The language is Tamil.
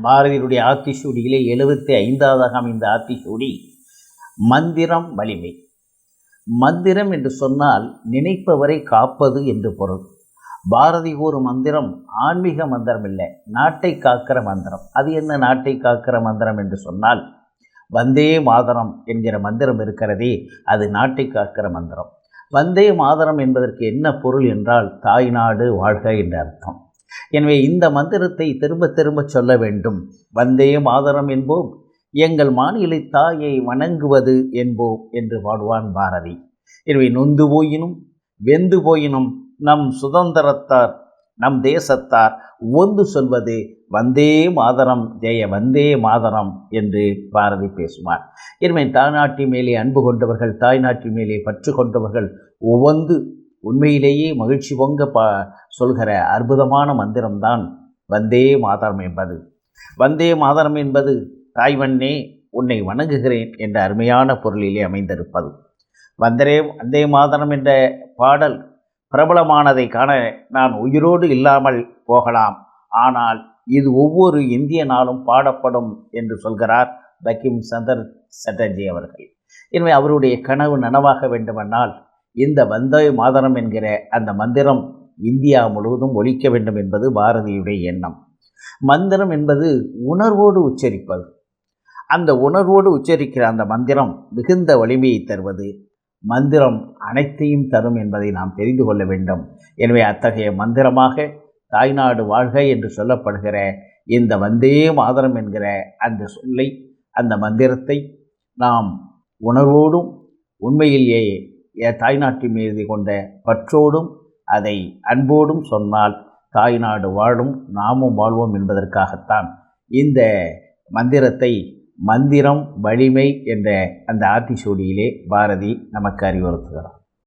பாரதியுடைய ஆத்திசூடியிலே 75வது அமைந்த ஆத்திசூடி மந்திரம் வலிமை. மந்திரம் என்று சொன்னால் நினைப்பவரை காப்பது என்று பொருள். பாரதி ஒரு மந்திரம் ஆன்மீக மந்திரம் இல்லை, நாட்டை காக்கிற மந்திரம். அது என்ன நாட்டை காக்கிற மந்திரம் என்று சொன்னால், வந்தே மாதரம் என்கிற மந்திரம் இருக்கிறதே, அது நாட்டை காக்கிற மந்திரம். வந்தே மாதரம் என்பதற்கு என்ன பொருள் என்றால் தாய்நாடு வாழ்க என்ற அர்த்தம். எனவே இந்த மந்திரத்தை திரும்ப திரும்ப சொல்ல வேண்டும். வந்தே மாதரம் என்போம், எங்கள் மாநில தாயை வணங்குவது என்போம் என்று பாடுவான் பாரதி. எனவே நொந்து போயினும் வெந்து போயினும் நம் சுதந்திரத்தார் நம் தேசத்தார் ஒன்று சொல்வது வந்தே மாதரம் ஜெய வந்தே மாதரம் என்று பாரதி பேசுவார். எனவே தாய்நாட்டு மேலே அன்பு கொண்டவர்கள், தாய்நாட்டு மேலே பற்று கொண்டவர்கள் ஒவ்வொன்று உண்மையிலேயே மகிழ்ச்சி பொங்க சொல்கிற அற்புதமான மந்திரம்தான் வந்தே மாதரம் என்பது. வந்தே மாதரம் என்பது தாய்வண்ணே உன்னை வணங்குகிறேன் என்ற அருமையான பொருளிலே அமைந்திருப்பது. வந்தே மாதரம் என்ற பாடல் பிரபலமானதை காண நான் உயிரோடு இல்லாமல் போகலாம், ஆனால் இது ஒவ்வொரு இந்திய நாளும் பாடப்படும் என்று சொல்கிறார் பங்கிம் சந்திர சட்டர்ஜி அவர்கள். எனவே அவருடைய கனவு நனவாக வேண்டுமென்றால் இந்த வந்தே மாதரம் என்கிற அந்த மந்திரம் இந்தியா முழுவதும் ஒலிக்க வேண்டும் என்பது பாரதியுடைய எண்ணம். மந்திரம் என்பது உணர்வோடு உச்சரிப்பது. அந்த உணர்வோடு உச்சரிக்கிற அந்த மந்திரம் மிகுந்த வலிமையை தருவது. மந்திரம் அனைத்தையும் தரும் என்பதை நாம் தெரிந்து கொள்ள வேண்டும். எனவே அத்தகைய மந்திரமாக தாய்நாடு வாழ்க என்று சொல்லப்படுகிற இந்த வந்தே மாதரம் என்கிற அந்த சொல்லை, அந்த மந்திரத்தை நாம் உணர்வோடும் உண்மையிலேயே தாய்நாட்டின் மீது கொண்ட பற்றோடும் அதை அன்போடும் சொன்னால் தாய்நாடு வாழும், நாமும் வாழ்வோம் என்பதற்காகத்தான் இந்த மந்திரத்தை மந்திரம் வலிமை என்ற அந்த ஆத்திசூடியிலே பாரதி நமக்கு அறிவுறுத்துகிறார்.